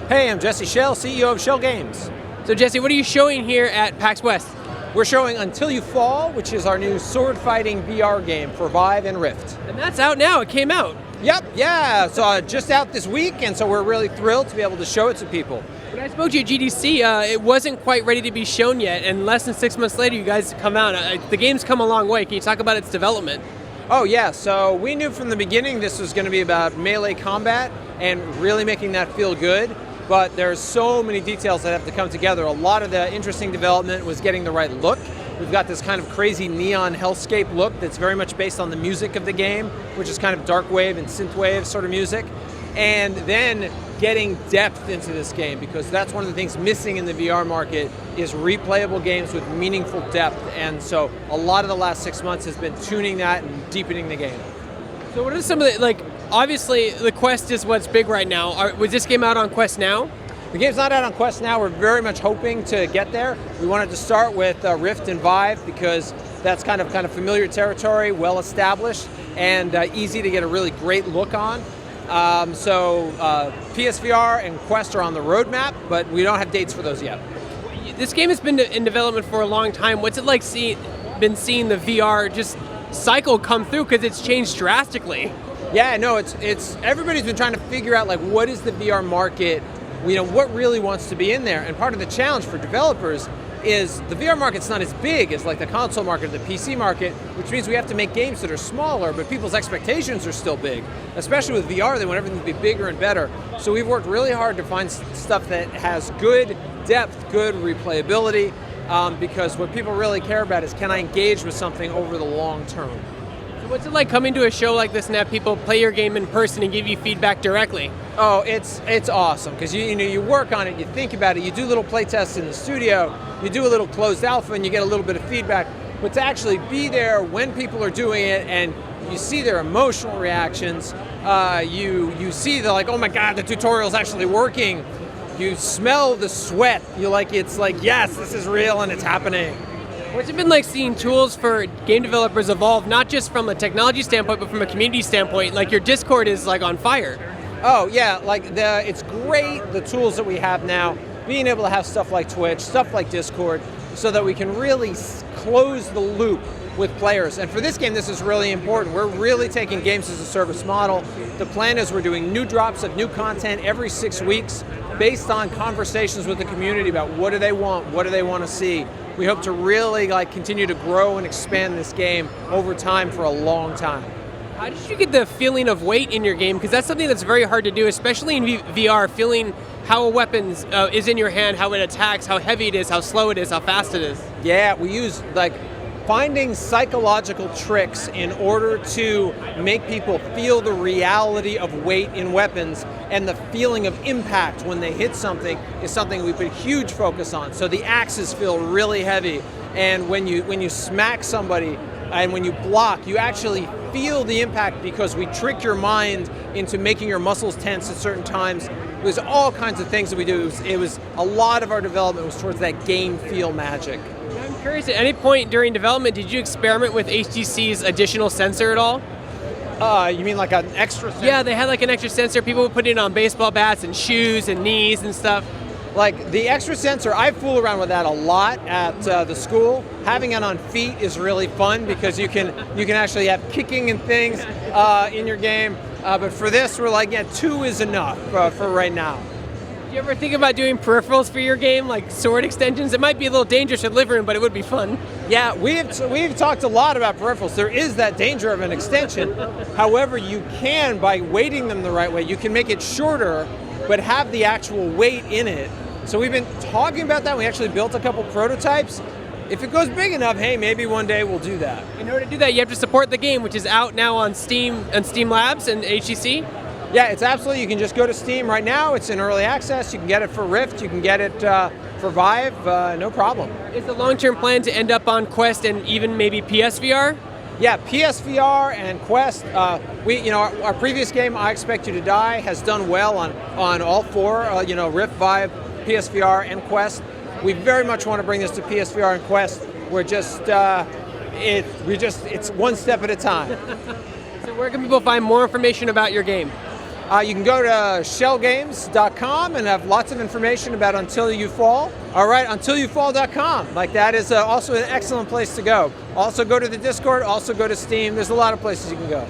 Hey, I'm Jesse Schell, CEO of Schell Games. So Jesse, what are you showing here at PAX West? We're showing Until You Fall, which is our new sword fighting VR game for Vive and Rift. And that's out now, it came out. Yep, yeah, so just out this week, and so we're really thrilled to be able to show it to people. When I spoke to you at GDC, it wasn't quite ready to be shown yet, and less than 6 months later you guys come out. The game's come a long way. Can you talk about its development? Oh yeah, so we knew from the beginning this was going to be about melee combat and really making that feel good. But there's so many details that have to come together. A lot of the interesting development was getting the right look. We've got this kind of crazy neon hellscape look that's very much based on the music of the game, which is kind of dark wave and synthwave sort of music. And then getting depth into this game, because that's one of the things missing in the VR market is replayable games with meaningful depth. And so a lot of the last 6 months has been tuning that and deepening the game. So what are some of the, obviously the Quest is what's big right now. Was this game out on Quest now? The game's not out on Quest now. We're very much hoping to get there. We wanted to start with Rift and Vive because that's kind of familiar territory, well established, and easy to get a really great look on. So PSVR and Quest are on the roadmap, but we don't have dates for those yet. This game has been in development for a long time. What's it like seeing the VR just cycle come through, because it's changed drastically? Yeah, no, it's everybody's been trying to figure out what is the VR market, what really wants to be in there. And part of the challenge for developers is the VR market's not as big as the console market, the PC market, which means we have to make games that are smaller, but people's expectations are still big. Especially with VR, they want everything to be bigger and better. So we've worked really hard to find stuff that has good depth, good replayability, because what people really care about is, can I engage with something over the long term? So what's it like coming to a show like this and have people play your game in person and give you feedback directly? Oh, it's awesome, because you work on it, you think about it, you do little play tests in the studio, you do a little closed alpha, and you get a little bit of feedback. But to actually be there when people are doing it and you see their emotional reactions, you see oh my God, the tutorial's actually working. You smell the sweat. It's yes, this is real and it's happening. What's it been like seeing tools for game developers evolve, not just from a technology standpoint, but from a community standpoint? Your Discord is on fire. Oh yeah, it's great, the tools that we have now, being able to have stuff like Twitch, stuff like Discord, so that we can really close the loop with players. And for this game, this is really important. We're really taking games as a service model. The plan is we're doing new drops of new content every 6 weeks based on conversations with the community about what do they want to see. We hope to really continue to grow and expand this game over time for a long time. How did you get the feeling of weight in your game? Because that's something that's very hard to do, especially in VR, feeling how a weapon is in your hand, how it attacks, how heavy it is, how slow it is, how fast it is. Yeah, we use finding psychological tricks in order to make people feel the reality of weight in weapons, and the feeling of impact when they hit something is something we put huge focus on. So the axes feel really heavy, and when you smack somebody and when you block, you actually feel the impact because we trick your mind into making your muscles tense at certain times. There's all kinds of things that we do. It was a lot of our development was towards that game feel magic. I'm curious, at any point during development, did you experiment with HTC's additional sensor at all? You mean an extra sensor? Yeah, they had an extra sensor. People would put it on baseball bats and shoes and knees and stuff. The extra sensor, I fool around with that a lot at the school. Having it on feet is really fun because you can actually have kicking and things in your game. But for this, we're 2 is enough for right now. Do you ever think about doing peripherals for your game, like sword extensions? It might be a little dangerous at living room, but it would be fun. Yeah, we've talked a lot about peripherals. There is that danger of an extension. However, you can, by weighting them the right way, you can make it shorter, but have the actual weight in it. So we've been talking about that. We actually built a couple prototypes. If it goes big enough, hey, maybe one day we'll do that. In order to do that, you have to support the game, which is out now on Steam Labs and HTC. Yeah, it's absolutely. You can just go to Steam right now. It's in early access. You can get it for Rift. You can get it for Vive. No problem. Is the long-term plan to end up on Quest and even maybe PSVR? Yeah, PSVR and Quest. Our previous game, I Expect You to Die, has done well on all four. Rift, Vive, PSVR, and Quest. We very much want to bring this to PSVR and Quest. We're just, it's one step at a time. So where can people find more information about your game? You can go to shellgames.com and have lots of information about Until You Fall. All right, untilyouFall.com. Like that is also an excellent place to go. Also go to the Discord, also go to Steam. There's a lot of places you can go.